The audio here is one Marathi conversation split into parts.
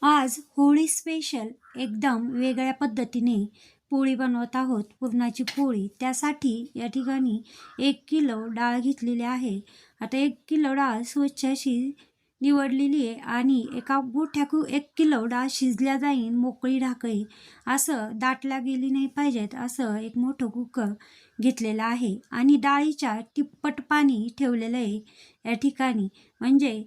आज होळी स्पेशल एकदम वेगळ्या पद्धतीने पोळी बनवत आहोत. पुरणाची पोळी. त्यासाठी या ठिकाणी 1 किलो डाळ घेतलेली आहे. आता 1 किलो डाळ स्वच्छ अशी निवडलेली आहे आणि एका मोठ्या 1 किलो डाळ शिजल्या जाईल मोकळी ढाकळी, असं दाटल्या गेली नाही पाहिजेत असं एक मोठं कुकर घेतलेलं आहे आणि डाळीच्या तिप्पट पाणी ठेवलेलं आहे या ठिकाणी. म्हणजे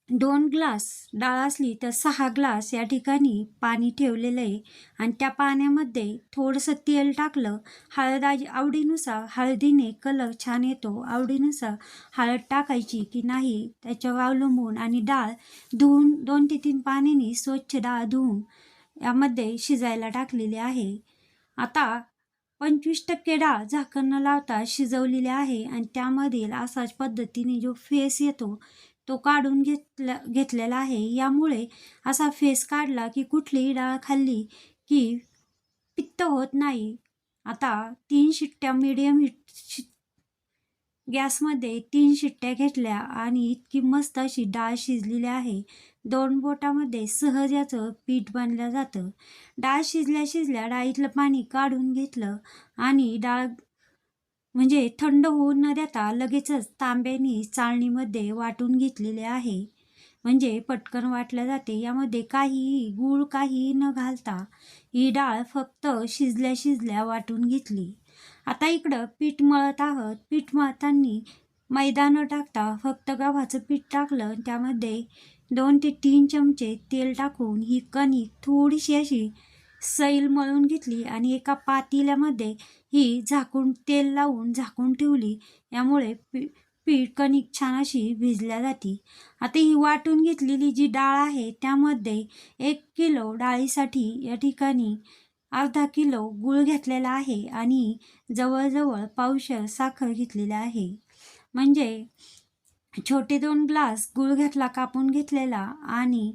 2 ग्लास डाळ असली तर 6 ग्लास या ठिकाणी पाणी ठेवलेलं आहे आणि त्या पाण्यामध्ये थोडंसं तेल टाकलं. आवडीनुसार हळदीने कलर छान येतो. आवडीनुसार हळद टाकायची की नाही त्याच्यावर अवलंबून आणि डाळ धुवून 2 ते 3 पाण्याने स्वच्छ डाळ धुवून यामध्ये शिजायला टाकलेली आहे. आता 25% डाळ झाकण न लावता शिजवलेली आहे आणि त्यामधील असाच पद्धतीने जो फेस येतो तो काढून घेतलेला आहे. यामुळे असा फेस काढला की कुठलीही डाळ खाल्ली की पित्त होत नाही. आता 3 शिट्ट्या मीडियम गॅसमध्ये 3 शिट्ट्या घेतल्या आणि इतकी मस्त अशी डाळ शिजलेली आहे. 2 बोटामध्ये सहज याचं पीठ बनलं जातं. डाळ शिजल्या डाळीतलं पाणी काढून घेतलं आणि डाळ म्हणजे थंड होऊ न देता लगेचच तांब्याने चाळणीमध्ये वाटून घेतलेले आहे. म्हणजे पटकन वाटल्या जाते. यामध्ये काहीही गूळ काहीही न घालता ही डाळ फक्त शिजल्या वाटून घेतली. आता इकडं पीठ मळत आहोत. पीठ मळताना मैदा न टाकता फक्त गव्हाचं पीठ टाकलं. त्यामध्ये 2 ते 3 चमचे तेल टाकून ही कणिक थोडीशी अशी सैल मळून घेतली आणि एका पातेल्यामध्ये ही तेल लावून झाकून ठेवली. यामुळे कणिक छान अशी भिजल्या जाते. आता ही वाटून घेतलेली जी डाळ आहे त्यामध्ये 1 किलो डाळीसाठी या ठिकाणी अर्धा किलो गूळ घेतलेला आहे आणि जवळजवळ पावशेर साखर घेतलेली आहे. म्हणजे छोटे 2 ग्लास गूळ घेतला कापून घेतलेला आणि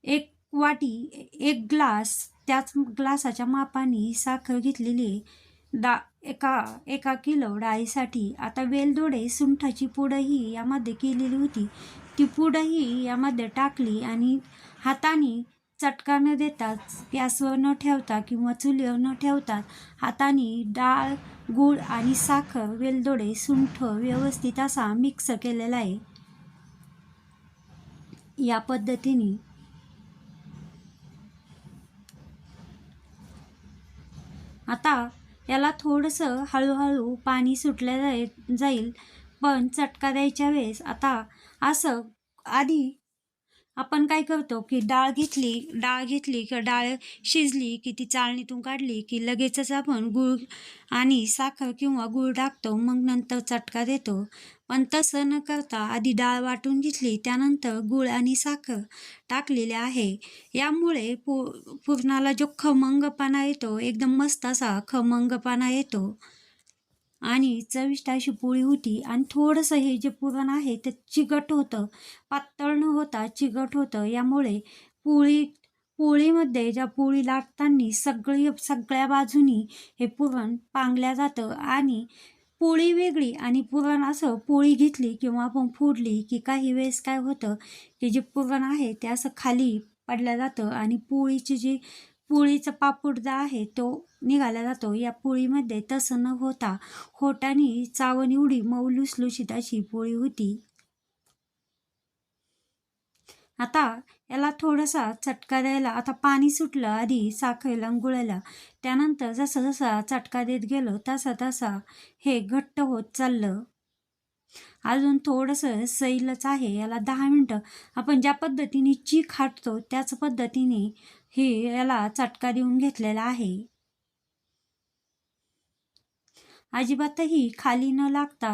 1 वाटी 1 ग्लास त्याच ग्लासाच्या मापाने साखर घेतलेली आहे. एका किलो डाळीसाठी. आता वेलदोडे सुंठाची पूडही यामध्ये केलेली होती. ती पूडही यामध्ये टाकली आणि हाताने चटका न देताच गॅसवर न ठेवता किंवा चुलीवर न ठेवता हाताने डाळ, गूळ आणि साखर, वेलदोडे, सुंठ व्यवस्थित असा मिक्स केलेला आहे. या पद्धतीने आता याला थोडंसं हळूहळू पाणी सुटलं जाईल. पण चटका द्यायच्या वेळेस आता असं आधी आपण काय करतो की डाळ घेतली की डाळ शिजली की ती चाळणीतून काढली की लगेचच आपण गूळ आणि साखर किंवा गूळ टाकतो. मग नंतर चटका देतो. पण तसं न करता आधी डाळ वाटून घेतली त्यानंतर गूळ आणि साखर टाकलेले आहे. यामुळे पुरणाला जो खमंगपणा येतो, एकदम मस्त असा खमंगपणा येतो आणि चविष्ट अशी पोळी होती. आणि थोडंसं हे जे पुरण आहे ते चिकट होतं, पातळ न होता चिकट होतं. यामुळे पोळीमध्ये पोळी लाटताना सगळ्या बाजूनी हे पुरण पांगल्या जातं आणि पोळी वेगळी आणि पुरण असं पोळी घेतली किंवा आपण फोडली की काही वेळेस काय होतं की जे पुरण आहे ते असं खाली पडलं जातं आणि पोळीचा पापूड जो आहे तो निघाला जातो. या पोळीमध्ये तसं न होता होटाने चावण एवढी मऊ लुसलुशीत अशी पोळी होती. आता याला थोडासा चटका द्यायला आता पाणी सुटलं आधी साखरेला गुळाला. त्यानंतर जसा चटका देत गेलो तसा हे घट्ट होत चाललं. अजून थोडंसं सैलच आहे. याला 10 मिनटं आपण ज्या पद्धतीने चीक हाटतो त्याच पद्धतीने हे याला चटका देऊन घेतलेला आहे. अजिबातही खाली न लागता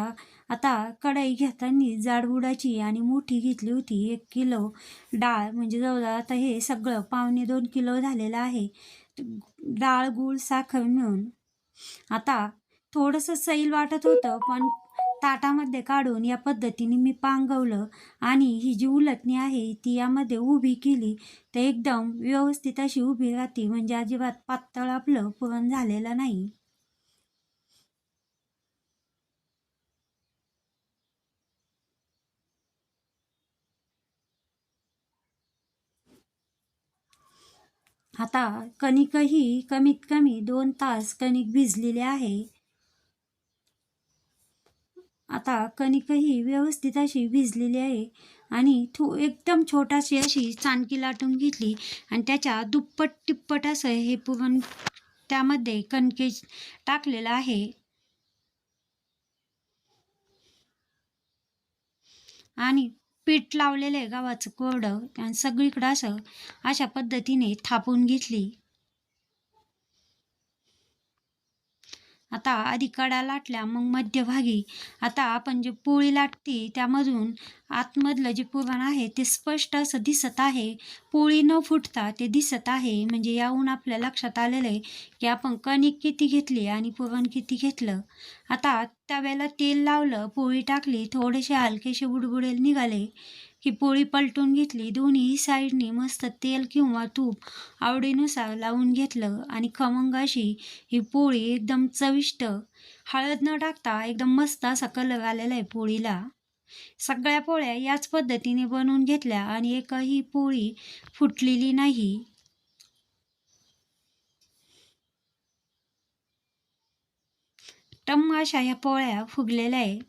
आता कढई घेताना जाडबुडाची आणि मोठी घेतली होती. 1 किलो डाळ म्हणजे जवळजवळ आता हे सगळं 1.25-2 किलो झालेलं आहे. डाळ, गूळ, साखर मिळून. आता थोडंसं सैल वाटत होतं पण ताटामध्ये काढून या पद्धतीने मी पांगवलं आणि ही जी उलटणी आहे ती यामध्ये उभी केली तर एकदम व्यवस्थित अशी उभी राहते. म्हणजे अजिबात पातळ आपलं पुरण झालेलं नाही. आता कणिकही कमीत कमी 2 तास कणिक भिजलेली आहे. आता कणिकही व्यवस्थित अशी भिजलेली आहे आणि एकदम छोटाशी अशी चाणकी लाटून घेतली आणि त्याच्या दुप्पट तिप्पट असं हे पुरण त्यामध्ये कणके टाकलेलं आहे. आणि पीठ लावलेलं आहे गव्हाचं कोरडं आणि सगळीकडं असं अशा पद्धतीने थापून घेतली. आता आधी कडा लाटल्या, मग मध्यभागी आता आपण जे पोळी लाटती त्यामधून आतमधलं जे पुरण आहे ते स्पष्ट असं दिसत आहे. पोळी न फुटता ते दिसत आहे. म्हणजे याहून आपल्या लक्षात आलेलं आहे की आपण कणिक किती घेतली आणि पुरण किती घेतलं. आता तव्याला तेल लावलं, पोळी टाकली, थोडेसे हलकेसे बुडबुडे निघाले की पोळी पलटून घेतली. दोन्ही साईडनी मस्त तेल किंवा तूप आवडीनुसार लावून घेतलं आणि खमंग अशी ही पोळी एकदम चविष्ट, हळद न टाकता एकदम मस्त असा कलर आलेला आहे पोळीला. सगळ्या पोळ्या याच पद्धतीने बनवून घेतल्या आणि एकही पोळी फुटलेली नाही. टम्म अशा ह्या पोळ्या फुगलेल्या आहे.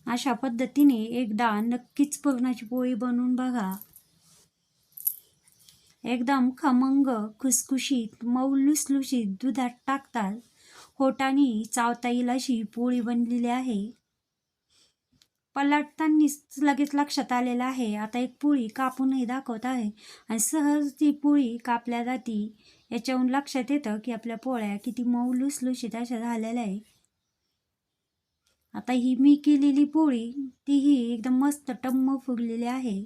अशा पद्धतीने एकदा नक्कीच पुरणाची पोळी बनवून बघा. एकदम खमंग, खुसखुशीत, मऊ लुसलुशीत दुधात टाकतात होटाने चावता येईल अशी पोळी बनलेली आहे. पलटतानीच लगेच लक्षात आलेलं आहे. आता एक पोळी कापूनही दाखवत आहे आणि सहज ती पोळी कापल्या जाती. याच्याहून लक्षात येतं की आपल्या पोळ्या किती मऊ लुसलुशीत अशा झालेल्या आहे. आता ही मी केलेली पोळी तीही एकदम मस्त टम्म फुगलेली आहे.